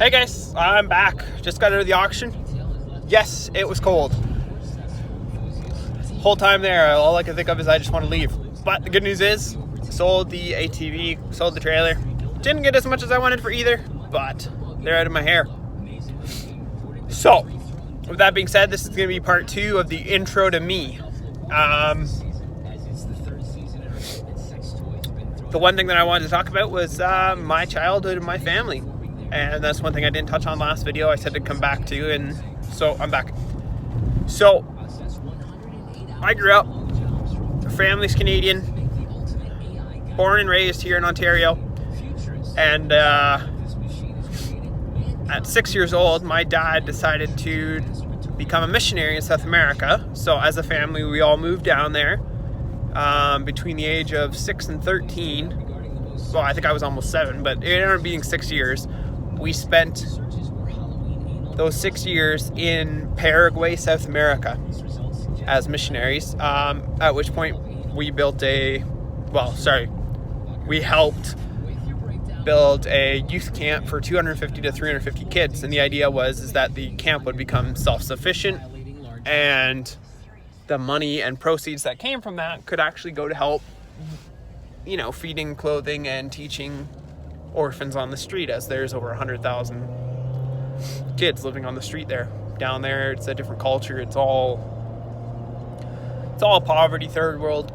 Hey guys, I'm back. Just got out of the auction. Yes, it was cold. Whole time there, all I could think of is I just want to leave. But the good news is, sold the ATV, sold the trailer. Didn't get as much as I wanted for either, but they're out of my hair. So, with that being said, this is going to be part 2 of the intro to me. The one thing that I wanted to talk about was my childhood and my family. And that's one thing I didn't touch on last video. I said to come back to, and so I'm back. So, I grew up, the family's Canadian, born and raised here in Ontario. And at 6 years old, my dad decided to become a missionary in South America. So as a family, we all moved down there. Between the age of 6 and 13, well, I think I was almost 7, but it ended up being 6 years. We spent those 6 years in Paraguay, South America, as missionaries. At which point we we helped build a youth camp for 250 to 350 kids, and the idea was that the camp would become self-sufficient, and the money and proceeds that came from that could actually go to help, feeding, clothing, and teaching orphans on the street, as there's over 100,000 kids living on the street there. Down there, it's a different culture. It's all poverty, third world,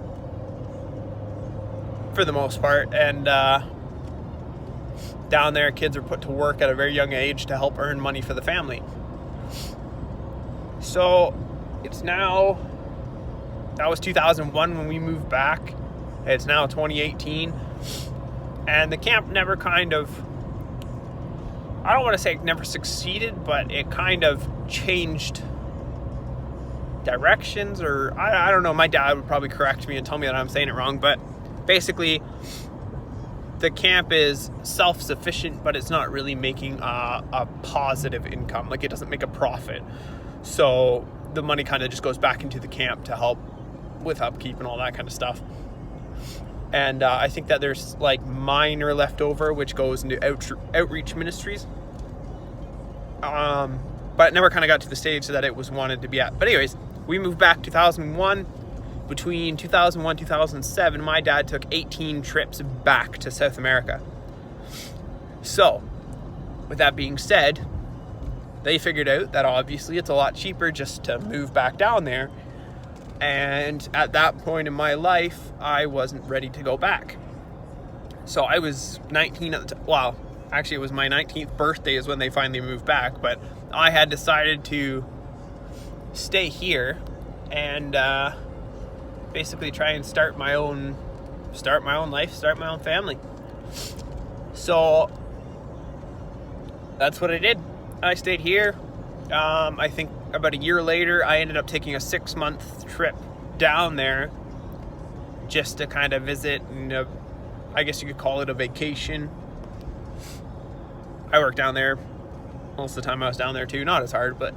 for the most part. And down there, kids are put to work at a very young age to help earn money for the family. So it's now, that was 2001 when we moved back. It's now 2018. And the camp never I don't want to say it never succeeded, but it kind of changed directions, or I don't know. My dad would probably correct me and tell me that I'm saying it wrong, but basically the camp is self-sufficient, but it's not really making a positive income. Like, it doesn't make a profit. So the money kind of just goes back into the camp to help with upkeep and all that kind of stuff. And I think that there's like minor left over, which goes into outreach ministries. But it never kind of got to the stage that it was wanted to be at. But anyways, we moved back 2001. Between 2001 and 2007, my dad took 18 trips back to South America. So, with that being said, they figured out that obviously it's a lot cheaper just to move back down there. And at that point in my life, I wasn't ready to go back. So I was 19 at the time. Well, actually it was my 19th birthday is when they finally moved back. But I had decided to stay here and basically try and start my own life, start my own family. So that's what I did. I stayed here. I think about a year later, I ended up taking a 6-month trip down there just to kind of visit, and I guess you could call it a vacation. I worked down there most of the time I was down there too. Not as hard, but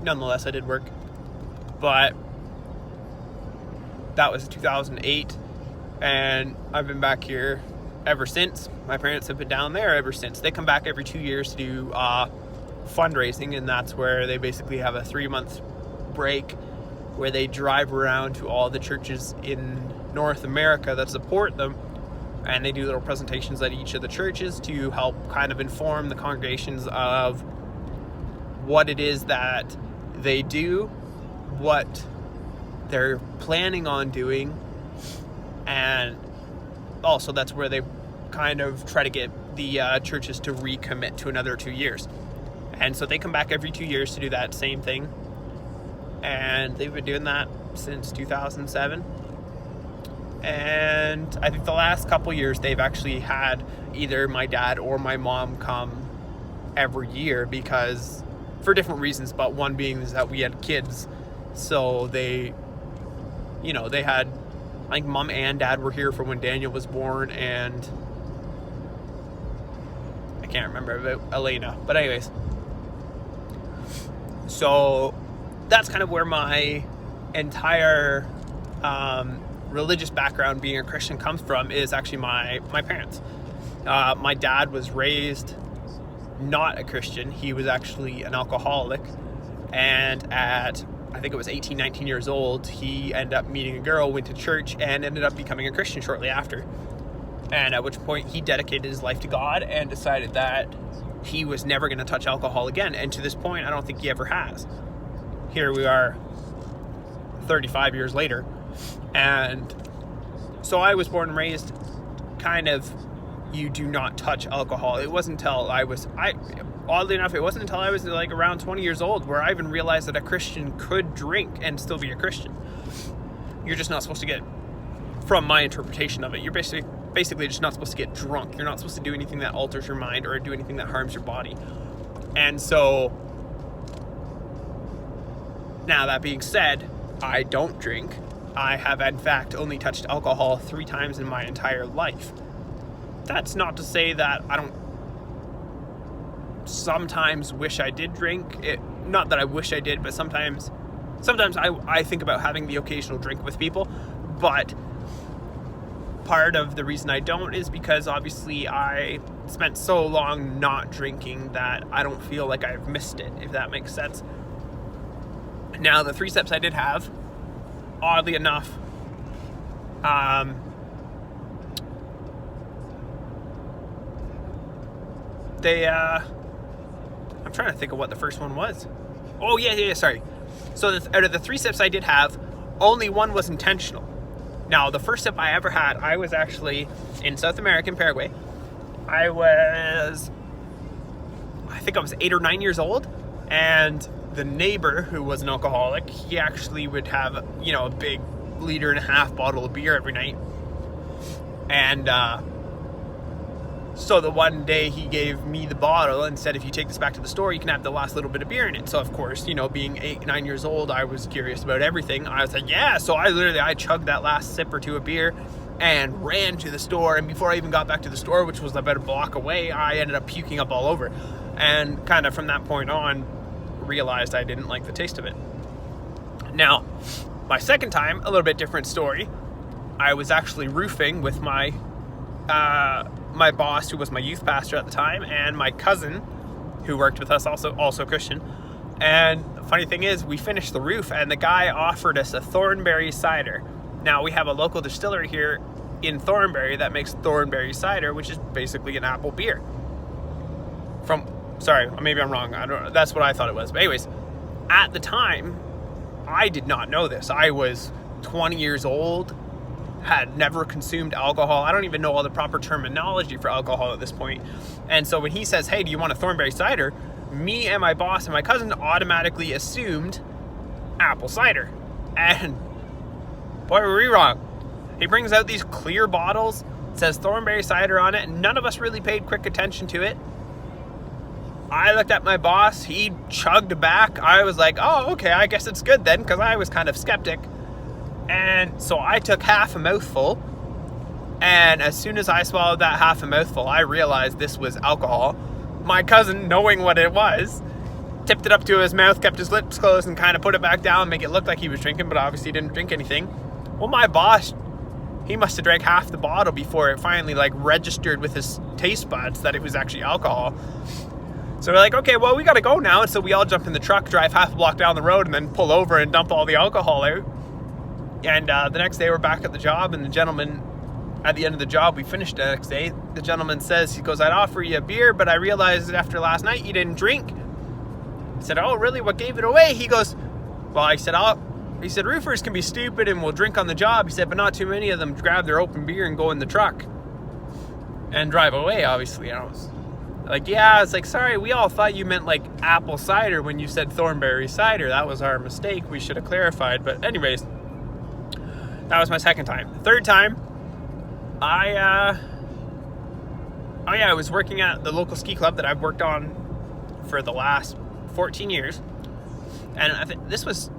nonetheless, I did work. But that was 2008, and I've been back here ever since. My parents have been down there ever since. They come back every 2 years to do fundraising, and that's where they basically have a 3-month break where they drive around to all the churches in North America that support them, and they do little presentations at each of the churches to help kind of inform the congregations of what it is that they do, what they're planning on doing, and also that's where they kind of try to get the churches to recommit to another 2 years. And so they come back every 2 years to do that same thing. And they've been doing that since 2007. And I think the last couple years they've actually had either my dad or my mom come every year, because for different reasons, but one being is that we had kids. So they had, I think mom and dad were here for when Daniel was born, and I can't remember about Elena. But anyways, so that's kind of where my entire religious background, being a Christian, comes from, is actually my parents. My dad was raised not a Christian. He was actually an alcoholic. And at, I think it was 18, 19 years old, he ended up meeting a girl, went to church, and ended up becoming a Christian shortly after. And at which point he dedicated his life to God and decided that he was never going to touch alcohol again. And to this point, I don't think he ever has. Here we are 35 years later. And so I was born and raised kind of, you do not touch alcohol. It wasn't until oddly enough, it wasn't until I was like around 20 years old where I even realized that a Christian could drink and still be a Christian. You're just not supposed to get, from my interpretation of it, you're basically just not supposed to get drunk. You're not supposed to do anything that alters your mind or do anything that harms your body. And so, now that being said, I don't drink. I have in fact only touched alcohol 3 times in my entire life. That's not to say that I don't sometimes wish I did drink. Not that I wish I did, but sometimes I think about having the occasional drink with people. But part of the reason I don't is because obviously I spent so long not drinking that I don't feel like I've missed it, if that makes sense. Now, the 3 steps I did have, oddly enough, I'm trying to think of what the first one was. Oh, yeah, sorry. So out of the 3 steps I did have, only one was intentional. Now, the first step I ever had, I was actually in South America, in Paraguay. I think I was 8 or 9 years old, and the neighbor, who was an alcoholic, he actually would have, a big 1.5 liter bottle of beer every night. And so the one day he gave me the bottle and said, if you take this back to the store, you can have the last little bit of beer in it. So of course, being 8, 9 years old, I was curious about everything. I was like, yeah. So I chugged that last sip or 2 of beer and ran to the store. And before I even got back to the store, which was about a block away, I ended up puking up all over. And kind of from that point on, realized I didn't like the taste of it. Now, my second time, a little bit different story. I was actually roofing with my boss, who was my youth pastor at the time, and my cousin, who worked with us, also Christian. And the funny thing is, we finished the roof, and the guy offered us a Thornberry cider. Now, we have a local distillery here in Thornberry that makes Thornberry cider, which is basically an apple beer. Sorry, maybe I'm wrong. I don't know. That's what I thought it was. But anyways, at the time, I did not know this. I was 20 years old, had never consumed alcohol. I don't even know all the proper terminology for alcohol at this point. And so when he says, hey, do you want a Thornberry cider? Me and my boss and my cousin automatically assumed apple cider. And boy, were we wrong. He brings out these clear bottles, says Thornberry cider on it, and none of us really paid quick attention to it. I looked at my boss, he chugged back. I was like, oh, okay, I guess it's good then, because I was kind of skeptic. And so I took half a mouthful, and as soon as I swallowed that half a mouthful, I realized this was alcohol. My cousin, knowing what it was, tipped it up to his mouth, kept his lips closed, and kind of put it back down, make it look like he was drinking, but obviously didn't drink anything. Well, my boss, he must have drank half the bottle before it finally registered with his taste buds that it was actually alcohol. So we're like, okay, well, we got to go now. And so we all jump in the truck, drive half a block down the road, and then pull over and dump all the alcohol out. And the next day we're back at the job, and the gentleman, at the end of the job, we finished the next day, the gentleman says, he goes, I'd offer you a beer, but I realized that after last night you didn't drink. I said, oh, really? What gave it away? He goes, well, he said, roofers can be stupid and will drink on the job. He said, but not too many of them grab their open beer and go in the truck and drive away, obviously. And I was like, yeah, it's like, sorry, we all thought you meant apple cider when you said Thornberry cider. That was our mistake. We should have clarified. But anyways, that was my second time. The third time, I was working at the local ski club that I've worked on for the last 14 years. And I think this was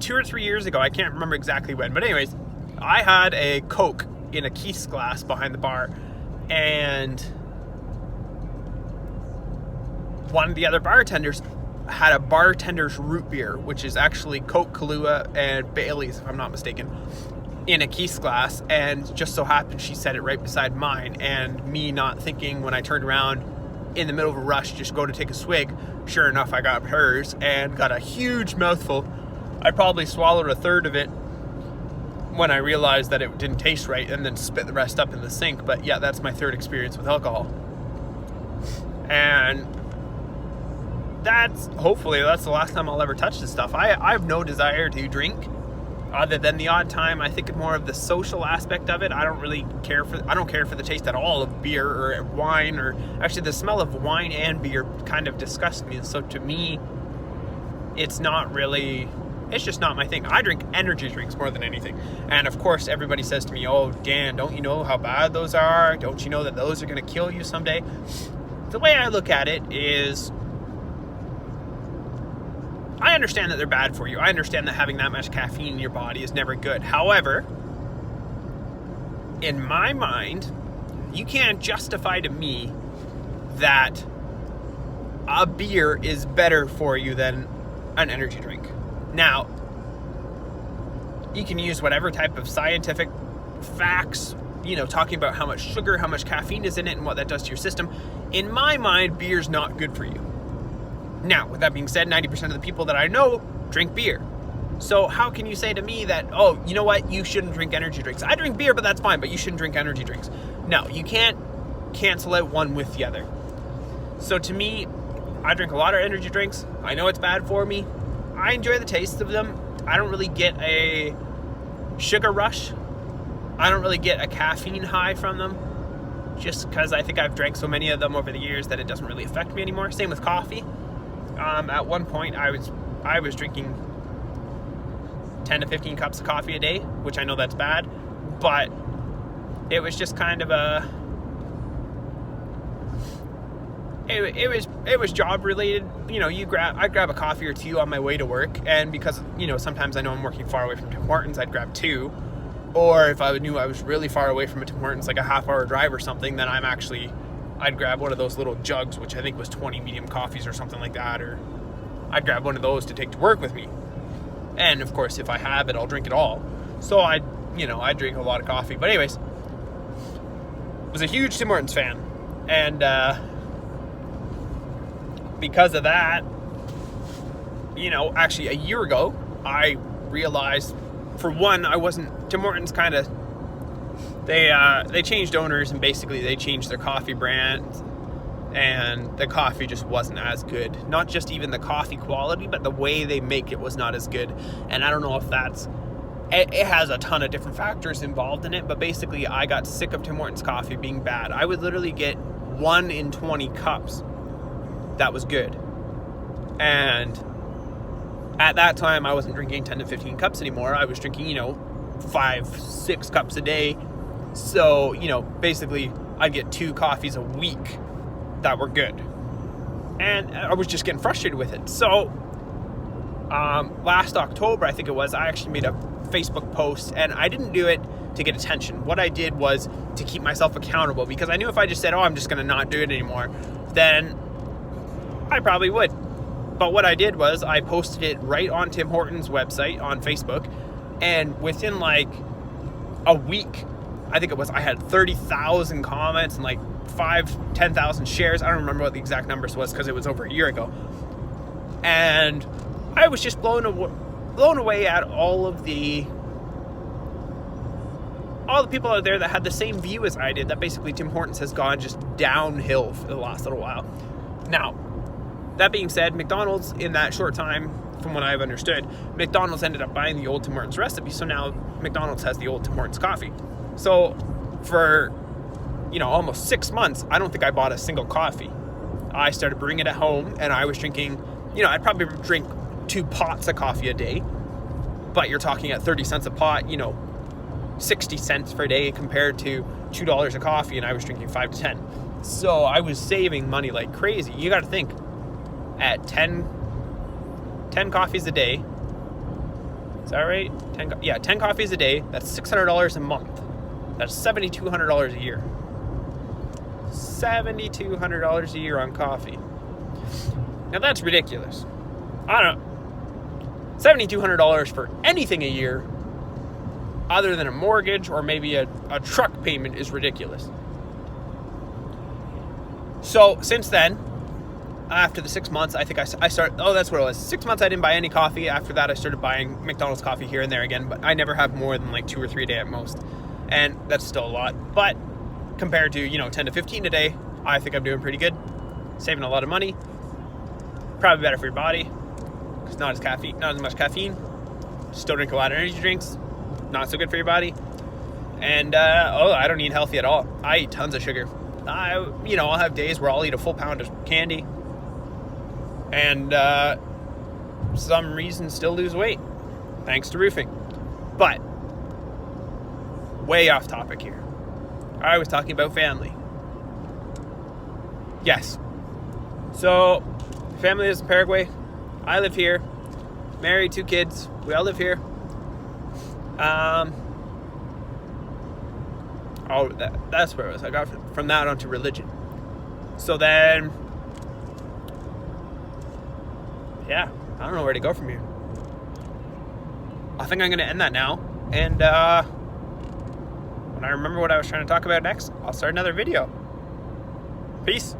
2 or 3 years ago. I can't remember exactly when. But anyways, I had a Coke in a Keith's glass behind the bar. And one of the other bartenders had a bartender's root beer, which is actually Coke, Kahlua, and Bailey's, if I'm not mistaken, in a Keith's glass. And just so happened she set it right beside mine. And me not thinking, when I turned around in the middle of a rush, just go to take a swig. Sure enough, I got hers and got a huge mouthful. I probably swallowed a third of it when I realized that it didn't taste right, and then spit the rest up in the sink. But yeah, that's my third experience with alcohol. And hopefully that's the last time I'll ever touch this stuff. I have no desire to drink other than the odd time. I think more of the social aspect of it. I don't care for the taste at all of beer or wine, or actually the smell of wine and beer kind of disgusts me. So to me, it's just not my thing. I drink energy drinks more than anything. And of course, everybody says to me, oh, Dan, don't you know how bad those are? Don't you know that those are going to kill you someday? The way I look at it is, I understand that they're bad for you. I understand that having that much caffeine in your body is never good. However, in my mind, you can't justify to me that a beer is better for you than an energy drink. Now, you can use whatever type of scientific facts, talking about how much sugar, how much caffeine is in it, and what that does to your system. In my mind, beer's not good for you. Now, with that being said, 90% of the people that I know drink beer. So how can you say to me that, oh, you know what, you shouldn't drink energy drinks? I drink beer, but that's fine, but you shouldn't drink energy drinks. No, you can't cancel out one with the other. So to me, I drink a lot of energy drinks. I know it's bad for me. I enjoy the taste of them. I don't really get a sugar rush. I don't really get a caffeine high from them, just because I think I've drank so many of them over the years that it doesn't really affect me anymore. Same with coffee. At one point, I was drinking 10 to 15 cups of coffee a day, which I know that's bad, but it was just kind of it was job related. I'd grab a coffee or two on my way to work, and because sometimes I know I'm working far away from Tim Hortons, I'd grab two. Or if I knew I was really far away from a Tim Hortons, like a half-hour drive or something, then I'd grab one of those little jugs, which I think was 20 medium coffees or something like that, or I'd grab one of those to take to work with me. And of course, if I have it, I'll drink it all. So I drink a lot of coffee. But anyways, was a huge Tim Hortons fan, and because of that, actually a year ago, I realized, for one, Tim Hortons kind of, they changed owners, and basically they changed their coffee brand, and the coffee just wasn't as good. Not just even the coffee quality, but the way they make it was not as good. And I don't know if it has a ton of different factors involved in it, but basically I got sick of Tim Hortons coffee being bad. I would literally get 1 in 20 cups that was good. And at that time, I wasn't drinking 10 to 15 cups anymore. I was drinking, 5-6 cups a day. So, basically, I'd get 2 coffees a week that were good. And I was just getting frustrated with it. So, last October, I think it was, I actually made a Facebook post, and I didn't do it to get attention. What I did was to keep myself accountable, because I knew if I just said, oh, I'm just going to not do it anymore, then I probably would. But what I did was I posted it right on Tim Hortons' website on Facebook, and within like a week, I think it was, I had 30,000 comments and like 10,000 shares. I don't remember what the exact numbers was because it was over a year ago. And I was just blown away at all the people out there that had the same view as I did, that basically Tim Hortons has gone just downhill for the last little while. Now, that being said, McDonald's, in that short time, from what I've understood, McDonald's ended up buying the old Tim Hortons recipe, so now McDonald's has the old Tim Hortons coffee. So for, almost 6 months, I don't think I bought a single coffee. I started brewing it at home, and I was drinking, I'd probably drink 2 pots of coffee a day, but you're talking at 30 cents a pot, 60 cents per day compared to $2 a coffee, and I was drinking 5 to 10. So I was saving money like crazy. You got to think, at 10 coffees a day, is that right? 10 coffees a day, that's $600 a month. That's $7,200 a year. $7,200 a year on coffee. Now that's ridiculous. I don't know. $7,200 for anything a year other than a mortgage or maybe a truck payment is ridiculous. So since then, after the 6 months, I think I started, that's what it was. 6 months I didn't buy any coffee. After that, I started buying McDonald's coffee here and there again, but I never have more than like 2 or 3 a day at most. And that's still a lot. But compared to, 10 to 15 a day, I think I'm doing pretty good. Saving a lot of money. Probably better for your body. Because not as much caffeine. Still drink a lot of energy drinks. Not so good for your body. And, I don't eat healthy at all. I eat tons of sugar. I'll have days where I'll eat a full pound of candy. And, some reason still lose weight. Thanks to roofing. But, way off topic here. I was talking about family. Yes. So, family is in Paraguay. I live here. Married, 2 kids. We all live here. That's where it was. I got from that onto religion. So then, yeah, I don't know where to go from here. I think I'm going to end that now. And when I remember what I was trying to talk about next, I'll start another video. Peace.